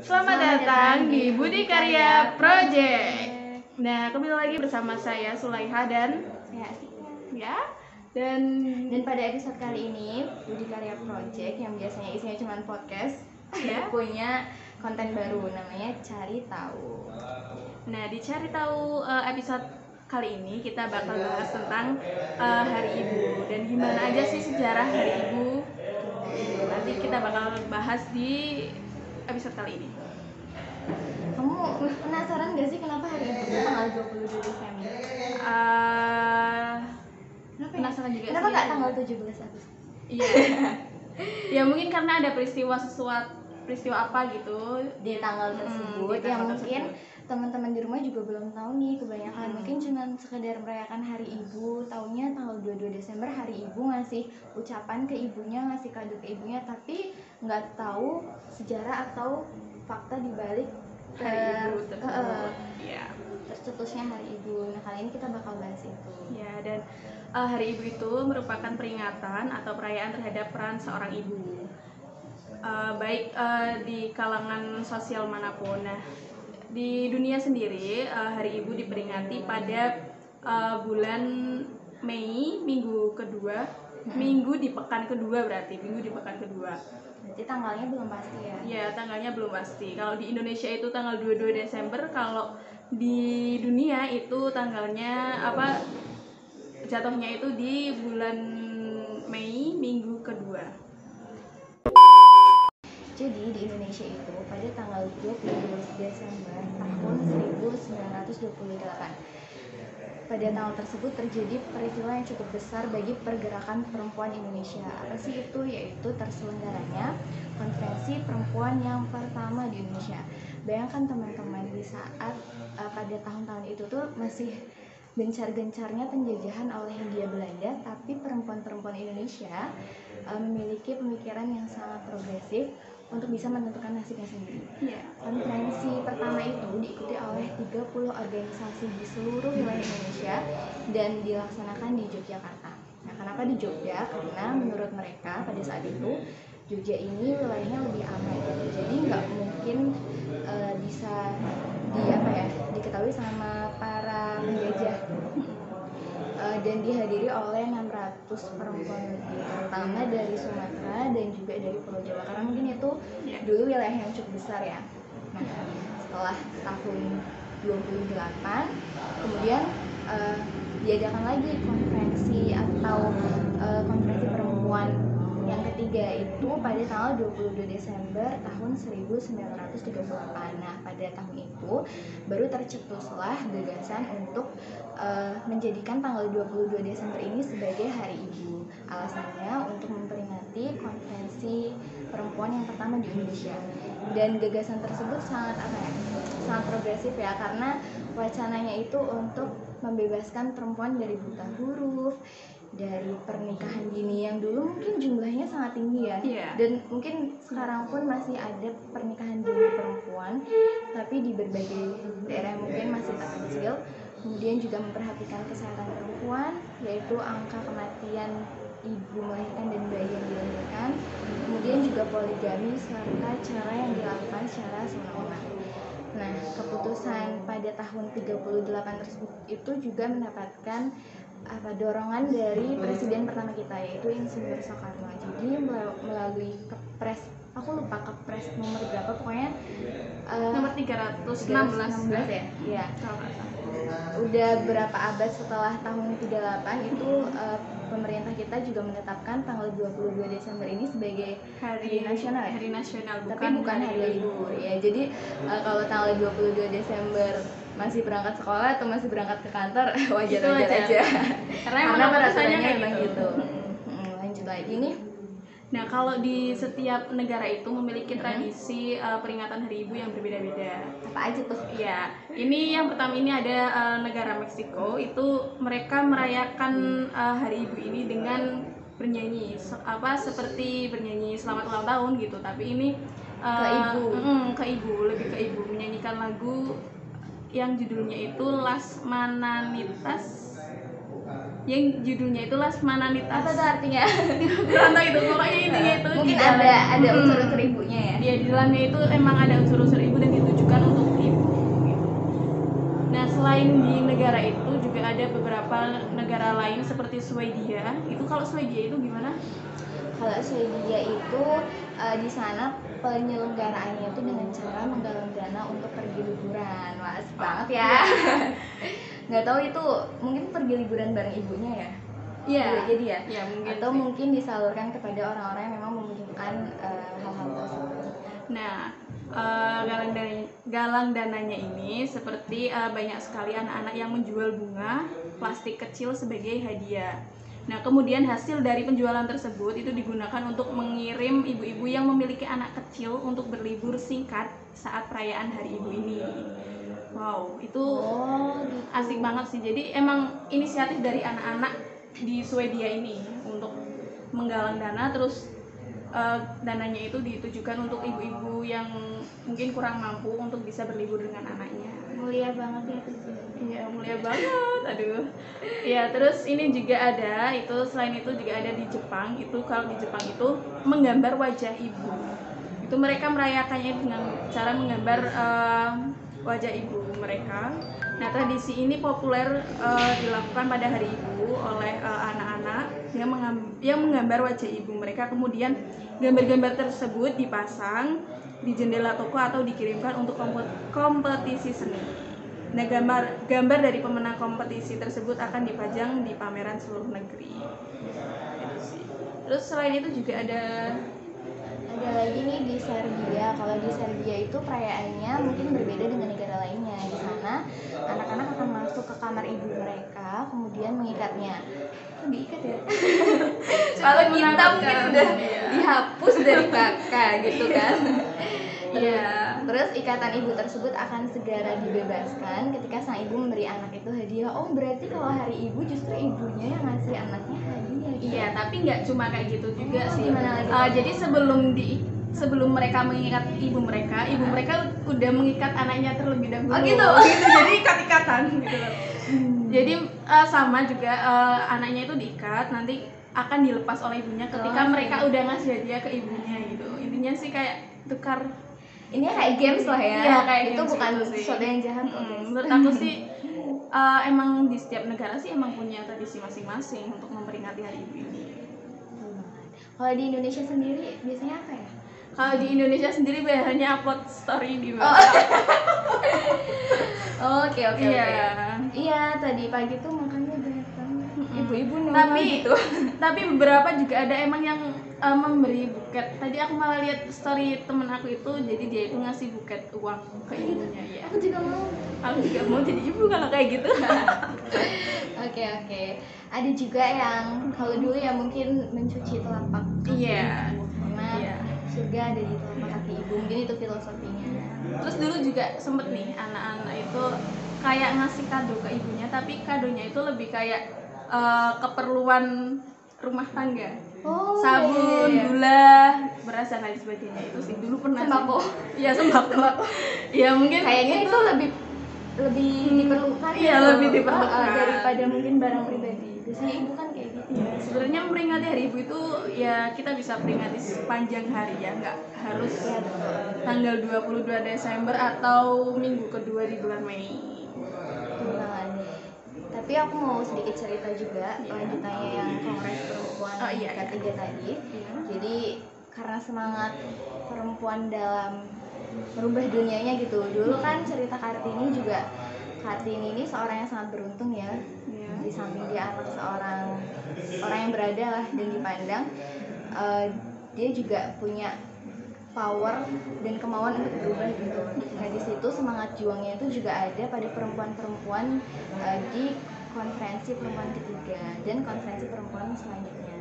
Selamat datang di Budi Karya Project. Nah, kembali lagi bersama saya Sulaiha dan saya Atika. Ya. Dan pada episode kali ini Budi Karya Project yang biasanya isinya cuma podcast ya, punya konten baru namanya Cari Tahu. Nah, di Cari Tahu episode kali ini kita bakal bahas tentang Hari Ibu dan gimana aja sih sejarah Hari Ibu. Nanti kita bakal bahas di episode kali ini. Kamu penasaran gak sih kenapa hari Ibu tanggal 22 Desember? Penasaran juga. Kenapa nggak tanggal 17 Agustus? Iya. Ya mungkin karena ada peristiwa apa gitu di tanggal tersebut yang mungkin teman-teman di rumah juga belum tahu nih. Kebanyakan mungkin cuma sekedar merayakan Hari Ibu, taunya tanggal 22 Desember Hari Ibu ngasih ucapan ke ibunya, ngasih kado ke ibunya, tapi nggak tahu sejarah atau fakta dibalik tercetusnya Hari Ibu. Nah, kali ini kita bakal bahas itu. Ya, dan Hari Ibu itu merupakan peringatan atau perayaan terhadap peran seorang ibu, baik di kalangan sosial manapun. Nah, di dunia sendiri Hari Ibu diperingati pada bulan Mei, minggu di pekan kedua. Berarti tanggalnya belum pasti ya? Ya, tanggalnya belum pasti. Kalau di Indonesia itu tanggal 22 Desember, kalau di dunia itu tanggalnya jatuhnya itu di bulan Mei, minggu kedua. Jadi di Indonesia itu pada tanggal 22 Desember tahun 1928. Pada tanggal tersebut terjadi peristiwa yang cukup besar bagi pergerakan perempuan Indonesia. Apa sih itu? Yaitu terselenggaranya konferensi perempuan yang pertama di Indonesia. Bayangkan teman-teman, di saat pada tahun-tahun itu tuh masih gencar-gencarnya penjajahan oleh Hindia Belanda, tapi perempuan-perempuan Indonesia memiliki pemikiran yang sangat progresif untuk bisa menentukan nasibnya sendiri. Konferensi pertama itu diikuti oleh 30 organisasi di seluruh wilayah Indonesia dan dilaksanakan di Yogyakarta. Nah, kenapa di Jogja? Karena menurut mereka pada saat itu Jogja ini wilayahnya lebih aman, jadi nggak mungkin bisa diketahui sama para penjajah. Dan dihadiri oleh 600 perempuan lebih, terutama dari Sumatera dan juga dari Pulau Jawa, karena mungkin itu dulu wilayah yang cukup besar ya. Nah, setelah tahun 28 kemudian diadakan lagi konferensi konferensi perempuan yang ketiga itu pada tanggal 22 Desember tahun 1938. Nah, pada tahun itu baru tercetuslah gagasan untuk menjadikan tanggal 22 Desember ini sebagai Hari Ibu. Alasannya untuk memperingati konferensi perempuan yang pertama di Indonesia. Dan gagasan tersebut sangat progresif ya, karena wacananya itu untuk membebaskan perempuan dari buta huruf, dari pernikahan dini yang dulu mungkin jumlahnya sangat tinggi ya. Dan mungkin sekarang pun masih ada pernikahan dini perempuan, tapi di berbagai daerah mungkin masih terkecil. Kemudian juga memperhatikan kesehatan perempuan, yaitu angka kematian ibu melahirkan dan bayi yang dilahirkan. Kemudian juga poligami serta cara yang dilakukan secara semena-mena. Nah, keputusan pada tahun 38 tersebut itu juga mendapatkan dorongan dari presiden pertama kita, yaitu Insinyur Soekarno. Jadi melalui Kepres, aku lupa Kepres nomor berapa, pokoknya nomor 316 ya. Iya. Udah berapa abad setelah tahun 38 itu pemerintah kita juga menetapkan tanggal 22 Desember ini sebagai hari nasional ya? Hari nasional, bukan hari libur ya. Jadi kalau tanggal 22 Desember masih berangkat sekolah atau masih berangkat ke kantor, wajar aja. Karena peraturannya memang gitu. Lanjut lagi nih. Nah, kalau di setiap negara itu memiliki tradisi peringatan Hari Ibu yang berbeda-beda. Apa aja tuh? Ya, ini yang pertama ini ada negara Meksiko, itu mereka merayakan Hari Ibu ini dengan bernyanyi seperti bernyanyi selamat ulang tahun gitu, tapi ini lebih ke ibu, menyanyikan lagu yang judulnya itu Las Mananitas. Apa tuh artinya? Kurang tahu itu, pokoknya intinya itu mungkin ada unsur-unsur ibunya ya. ya di dalamnya itu emang ada unsur-unsur ibu dan ditujukan untuk ibu gitu. Nah, selain di negara itu juga ada beberapa negara lain seperti Swedia. Itu kalau Swedia itu gimana? Kalau Swedia itu di sana penyelenggaraannya itu dengan cara menggalang dana untuk pergi liburan. Wah, asik banget ya. Nggak tahu itu mungkin pergi liburan bareng ibunya ya? Iya. Jadi ya? Ya, mungkin Atau sih. mungkin disalurkan kepada orang-orang yang memang membutuhkan hal-hal tersebut. Nah, galang dananya ini seperti banyak sekali anak-anak yang menjual bunga plastik kecil sebagai hadiah. Nah, kemudian hasil dari penjualan tersebut itu digunakan untuk mengirim ibu-ibu yang memiliki anak kecil untuk berlibur singkat saat perayaan Hari Ibu ini. Wow, itu gitu. asik banget sih. Jadi emang inisiatif dari anak-anak di Swedia ini untuk menggalang dana, terus dananya itu ditujukan untuk ibu-ibu yang mungkin kurang mampu untuk bisa berlibur dengan anaknya. Mulia banget ya tuh. Iya, mulia banget. Aduh. Ya, terus ini juga ada, itu selain itu juga ada di Jepang. Itu kalau di Jepang itu menggambar wajah ibu. Itu mereka merayakannya dengan cara menggambar wajah ibu mereka. Nah, tradisi ini populer dilakukan pada hari ibu oleh anak-anak yang menggambar wajah ibu mereka. Kemudian gambar-gambar tersebut dipasang di jendela toko atau dikirimkan untuk kompetisi seni. Nah, gambar dari pemenang kompetisi tersebut akan dipajang di pameran seluruh negeri. Itu sih. Terus selain itu juga ada lagi nih di Serbia. Kalau di Serbia itu perayaannya mungkin berbeda dengan negara lainnya. Di sana anak-anak akan masuk ke kamar ibu mereka, kemudian mengikatnya. Kok diikat ya? Kalau kita mungkin udah dihapus dari kakak gitu kan. Iya. Terus ikatan ibu tersebut akan segera dibebaskan ketika sang ibu memberi anak itu hadiah. Oh, berarti kalau hari ibu justru ibunya yang ngasih anaknya hadiah. Iya, tapi nggak cuma kayak gitu juga sih. Gimana lagi? Jadi sebelum mereka mengikat ibu mereka udah mengikat anaknya terlebih dahulu. Oh gitu. Jadi ikat-ikatan gitu loh. Jadi sama juga anaknya itu diikat, nanti akan dilepas oleh ibunya ketika mereka udah ngasih hadiah ke ibunya gitu. Intinya sih kayak tukar. Ini kayak games lah ya. Iya, kayak itu games bukan gitu sih. sesuatu yang jahat kok. Menurut aku sih emang di setiap negara sih emang punya tradisi masing-masing untuk memperingati hari ibu ini. Kalau di Indonesia sendiri biasanya apa ya? Kalau di Indonesia sendiri biasanya upload story di Oke. Iya, tadi pagi tuh makannya banyak banget. Ibu-ibu nongol gitu. Tapi beberapa juga ada emang yang memberi buket. Tadi aku malah lihat story temen aku itu, jadi dia itu ngasih buket uang ke ibunya ya. Aku juga mau. Aku juga mau jadi ibu kalau kayak gitu. Oke. Ada juga yang kalau dulu ya mungkin mencuci telapak kaki. Iya. Karena surga ada di telapak kaki ibu. Mungkin itu filosofinya. Terus dulu juga sempet nih anak-anak itu kayak ngasih kado ke ibunya, tapi kadonya itu lebih kayak keperluan rumah tangga. Sabun, gula, beras dan lain sebagainya. Itu sih dulu pernah. Sembako. Iya, sembako. Iya, mungkin kayaknya itu lebih diperlukan. Iya, lebih diperlukan daripada mungkin barang pribadi. Biasanya ibu kan kayak gitu. Ya, sebenarnya memperingati hari ibu itu ya kita bisa peringati sepanjang hari ya, nggak harus tanggal 22 Desember atau minggu kedua di bulan Mei. Tapi aku mau sedikit cerita juga lanjutannya yang Kongres Perempuan ketiga tadi. Jadi karena semangat perempuan dalam merubah dunianya gitu. Dulu kan cerita Kartini juga. Kartini ini seorang yang sangat beruntung ya. Di samping dia anak seorang orang yang berada lah dan dipandang, dia juga punya power dan kemauan untuk berubah gitu. Nah, di situ semangat juangnya itu juga ada pada perempuan-perempuan di konferensi perempuan ketiga dan konferensi perempuan selanjutnya.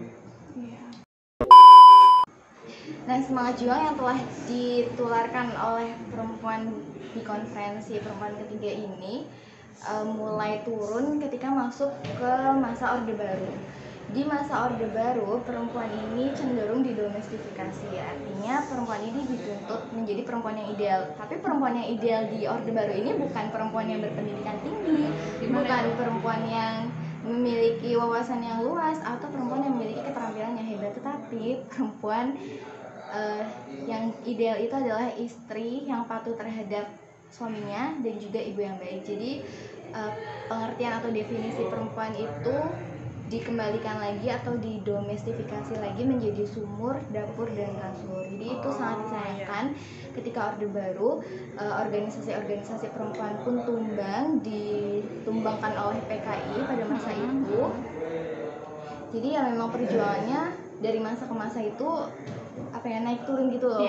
Nah, semangat juang yang telah ditularkan oleh perempuan di konferensi perempuan ketiga ini mulai turun ketika masuk ke masa Orde Baru. Di masa Orde Baru, perempuan ini cenderung didomestifikasi. Artinya perempuan ini dituntut menjadi perempuan yang ideal. Tapi perempuan yang ideal di Orde Baru ini bukan perempuan yang berpendidikan tinggi, bukan perempuan yang memiliki wawasan yang luas atau perempuan yang memiliki keterampilan yang hebat, tetapi perempuan yang ideal itu adalah istri yang patuh terhadap suaminya dan juga ibu yang baik. Jadi pengertian atau definisi perempuan itu dikembalikan lagi atau didomestifikasi lagi menjadi sumur, dapur, dan kasur. Jadi itu sangat disayangkan ketika Orde Baru organisasi-organisasi perempuan pun ditumbangkan oleh PKI pada masa itu. Jadi ya memang perjuangannya dari masa ke masa itu naik turun gitu loh.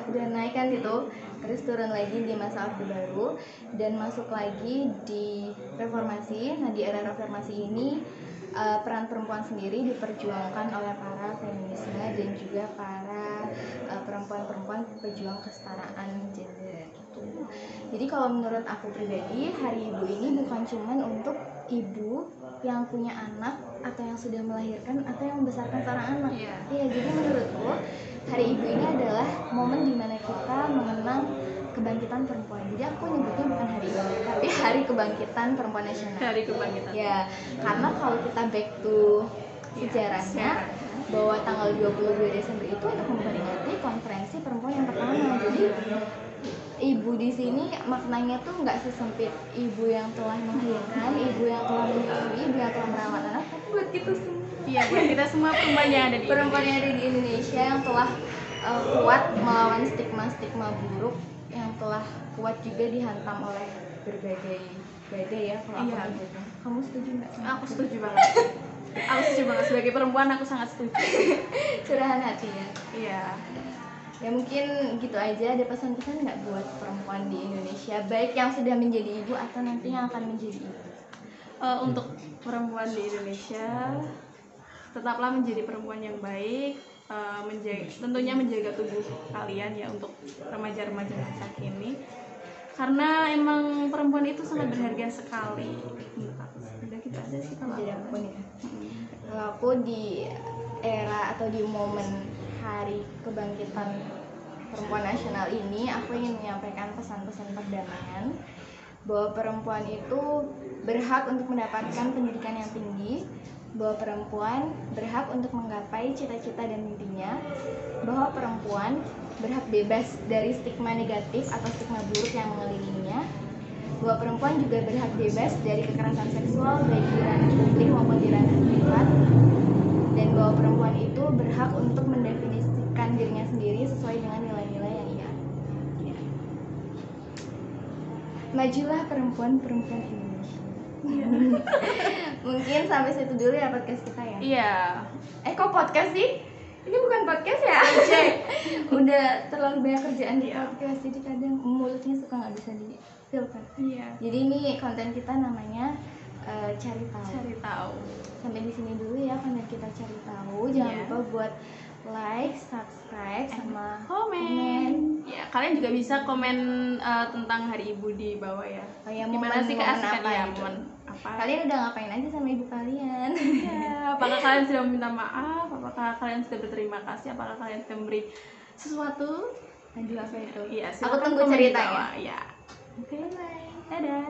Udah naik kan gitu, terus turun lagi di masa Orde Baru dan masuk lagi di reformasi. Nah, di era reformasi ini peran perempuan sendiri diperjuangkan oleh para feminisme dan juga para perempuan-perempuan pejuang kesetaraan gender gitu. Jadi kalau menurut aku pribadi, Hari Ibu ini bukan cuman untuk ibu yang punya anak atau yang sudah melahirkan atau yang membesarkan seorang anak. Jadi menurutku Hari Ibu ini adalah momen dimana kita mengenang kebangkitan perempuan. Jadi aku nyebutnya bukan Hari Ibu, tapi Hari Kebangkitan Perempuan Nasional. Hari Kebangkitan. Ya, karena kalau kita back to sejarahnya, bahwa tanggal 22 Desember itu untuk memperingati konferensi perempuan yang pertama. Jadi ibu di sini maknanya tuh nggak sesempit ibu yang telah melahirkan, ibu yang telah menyusui, ibu yang telah merawat anak, tapi buat kita semua. Iya, buat kita semua perempuan yang ada di Indonesia yang telah kuat melawan stigma-stigma buruk, yang telah kuat juga dihantam oleh berbagai badai ya kalau aku sebutnya. Kamu setuju nggak? Aku setuju banget. Aku setuju banget, sebagai perempuan aku sangat setuju. Curahan hati ya. Iya. Ya mungkin gitu aja. Ada pesan-pesan nggak buat perempuan di Indonesia, baik yang sudah menjadi ibu atau nanti yang akan menjadi ibu? Untuk perempuan di Indonesia, tetaplah menjadi perempuan yang baik, tentunya menjaga tubuh kalian ya untuk remaja-remaja masa kini, karena emang perempuan itu sangat berharga sekali. Udah gitu aja sih kalau aku ya. Kalau aku di era atau di momen Hari Kebangkitan Perempuan Nasional ini, aku ingin menyampaikan pesan-pesan perdamaian bahwa perempuan itu berhak untuk mendapatkan pendidikan yang tinggi, bahwa perempuan berhak untuk menggapai cita-cita dan mimpinya, bahwa perempuan berhak bebas dari stigma negatif atau stigma buruk yang mengelilinginya, bahwa perempuan juga berhak bebas dari kekerasan seksual baik di ranah publik maupun di ranah privat, dan bahwa perempuan itu berhak untuk mendefinisikan dirinya sendiri sesuai dengan nilai-nilai yang ia anut. Majulah perempuan-perempuan Indonesia. Mungkin sampai situ dulu ya podcast kita ya. Iya. Kok podcast sih? Ini bukan podcast ya? Udah terlalu banyak kerjaan di podcast, jadi kadang mulutnya suka nggak bisa di-filter. Iya. Jadi ini konten kita namanya cari tahu. Cari tahu. Sampai di sini dulu ya konten kita cari tahu. Jangan lupa buat like, subscribe, sama komen. Ya, kalian juga bisa komen tentang Hari Ibu di bawah ya. Gimana sih keasikan ya? Apa? Kalian udah ngapain aja sama ibu kalian? Ya, apakah kalian sudah meminta maaf? Apakah kalian sudah berterima kasih? Apakah kalian sudah memberi sesuatu? Aduh, apa itu? Iya, aku tunggu ceritanya. Ya. Oke, bye. Dadah.